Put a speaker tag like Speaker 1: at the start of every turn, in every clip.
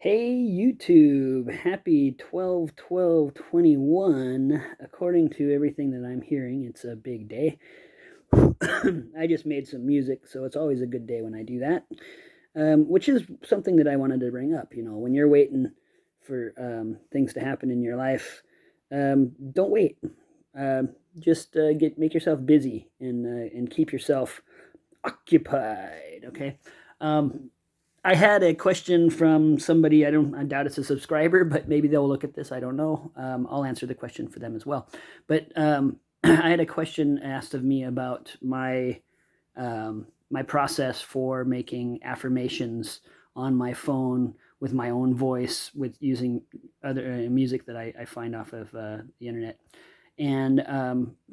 Speaker 1: Hey YouTube, happy 12/12/21. According to everything that I'm hearing, it's a big day. I just made some music, so it's always a good day when I do that. Which is something that I wanted to bring up. When you're waiting for things to happen in your life, don't wait. Just make yourself busy and keep yourself occupied. Okay. Um, I had a question from somebody. I doubt it's a subscriber, but maybe they'll look at this. I don't know. I'll answer the question for them as well. But I had a question asked of me about my process for making affirmations on my phone with my own voice, with using other music that I find off of the internet. And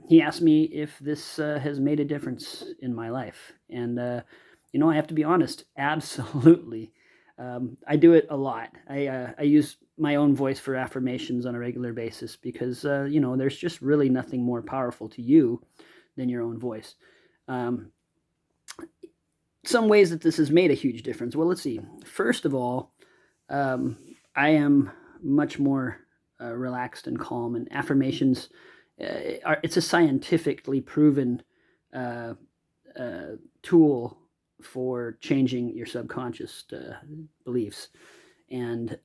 Speaker 1: he asked me if this has made a difference in my life. And I have to be honest, absolutely. I do it a lot. I use my own voice for affirmations on a regular basis because, there's just really nothing more powerful to you than your own voice. Some ways that this has made a huge difference. Well, let's see. First of all, I am much more relaxed and calm, and affirmations, it's a scientifically proven tool for changing your subconscious beliefs. And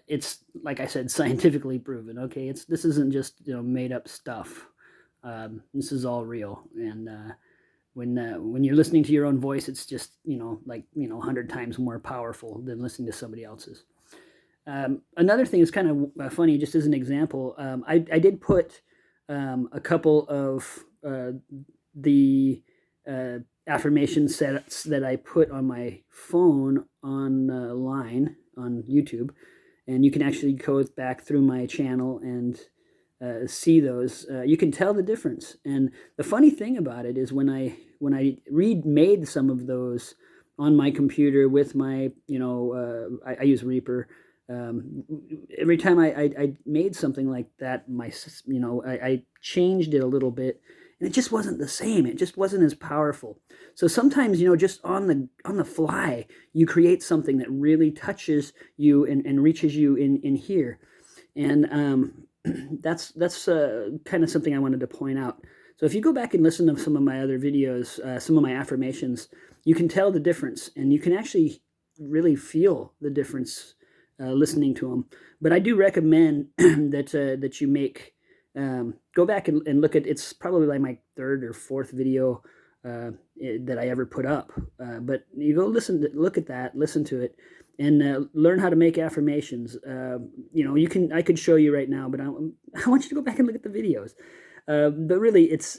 Speaker 1: it's, like I said, scientifically proven. Okay, this isn't just made up stuff. This is all real. And when you're listening to your own voice, it's just 100 times more powerful than listening to somebody else's. Another thing is kind of funny, just as an example. I did put a couple of the affirmation sets that I put on my phone online on YouTube, and you can actually go back through my channel and see those. You can tell the difference. And the funny thing about it is when I remade some of those on my computer with my I use Reaper. Every time I made something like that, I changed it a little bit, and it just wasn't the same. It just wasn't as powerful. So sometimes, just on the fly, you create something that really touches you and reaches you in here. And that's kind of something I wanted to point out. So if you go back and listen to some of my other videos, some of my affirmations, you can tell the difference, and you can actually really feel the difference listening to them. But I do recommend that you go back and look at. It's probably like my third or fourth video that I ever put up. But you go look at that, listen to it, and learn how to make affirmations. I could show you right now, but I want you to go back and look at the videos. But really, it's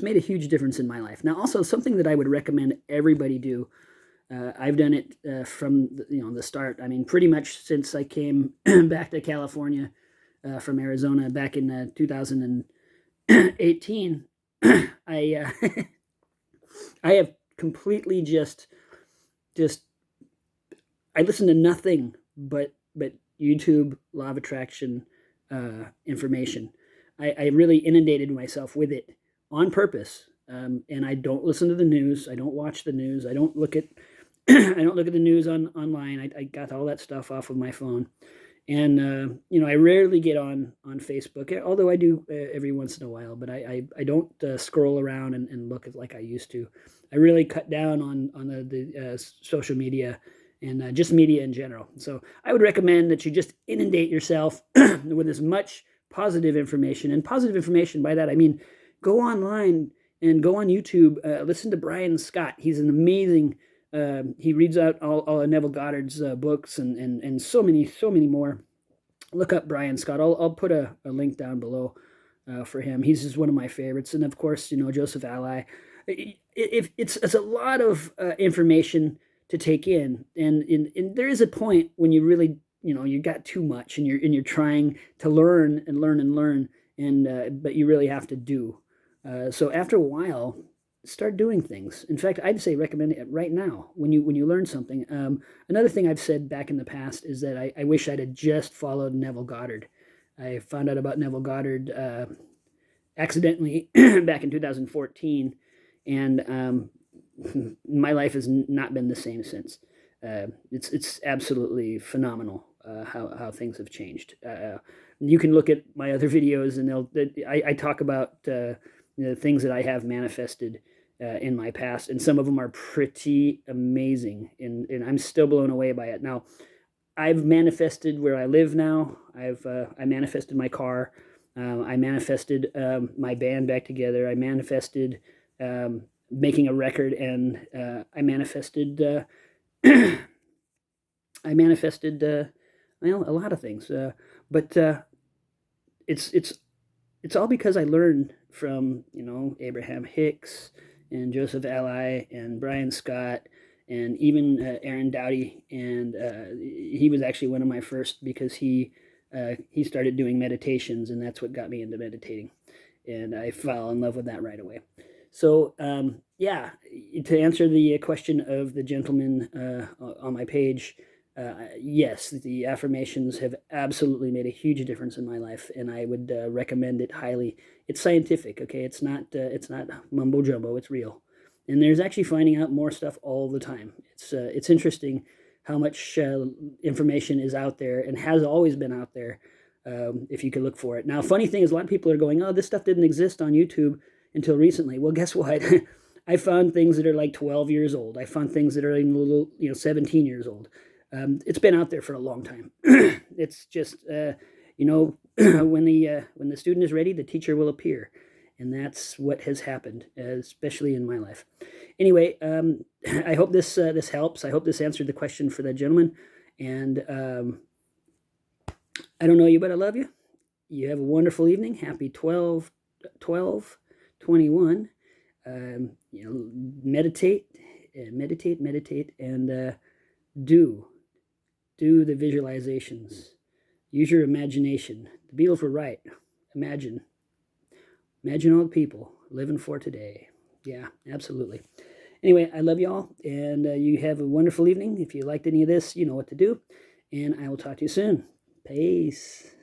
Speaker 1: made a huge difference in my life. Now, also something that I would recommend everybody do. I've done it from the start. I mean, pretty much since I came back to California from Arizona back in 2018. I I have completely just I listen to nothing but YouTube, law of attraction information. I really inundated myself with it on purpose. And I don't listen to the news. I don't watch the news. I don't look at I don't look at the news online. I got all that stuff off of my phone. And I rarely get on Facebook, although I do every once in a while. But I don't scroll around and look at like I used to. I really cut down on the social media and just media in general. So I would recommend that you just inundate yourself with as much positive information. And positive information, by that I mean go online and go on YouTube. Listen to Brian Scott. He's an amazing. He reads out all of Neville Goddard's books and so many more. Look up Brian Scott. I'll put a link down below for him. He's just one of my favorites. And of course, Joseph Ally. It's a lot of information to take in, and there is a point when you really you got too much, and you're trying to learn and learn, and but you really have to do. So after a while, start doing things. In fact, I'd say recommend it right now when you learn something. Another thing I've said back in the past is that I wish I'd have just followed Neville Goddard. I found out about Neville Goddard accidentally back in 2014, and my life has not been the same since. It's absolutely phenomenal how things have changed. You can look at my other videos, and I talk about things that I have manifested in my past, and some of them are pretty amazing, and I'm still blown away by it. Now, I've manifested where I live now. I manifested my car. I manifested my band back together. I manifested making a record, and I manifested I manifested well, a lot of things. But it's it's it's all because I learned from Abraham Hicks and Joseph Ally and Brian Scott and even Aaron Dowdy, and he was actually one of my first because he started doing meditations, and that's what got me into meditating, and I fell in love with that right away. So yeah, to answer the question of the gentleman on my page, yes, the affirmations have absolutely made a huge difference in my life, and I would recommend it highly. It's scientific, okay? It's not mumbo jumbo. It's real, and there's actually finding out more stuff all the time. It's interesting how much information is out there and has always been out there if you could look for it. Now, funny thing is, a lot of people are going, "Oh, this stuff didn't exist on YouTube until recently." Well, guess what? I found things that are like 12 years old. I found things that are even a little, 17 years old. It's been out there for a long time. It's just, when the student is ready, the teacher will appear, and that's what has happened, especially in my life. Anyway, I hope this helps. I hope this answered the question for that gentleman. And I don't know you, but I love you. You have a wonderful evening. Happy 12/12/21. Meditate, and do the visualizations. Use your imagination. The Beatles were right. Imagine all the people living for today. Yeah, absolutely. Anyway, I love you all, and you have a wonderful evening. If you liked any of this, you know what to do, and I will talk to you soon. Peace.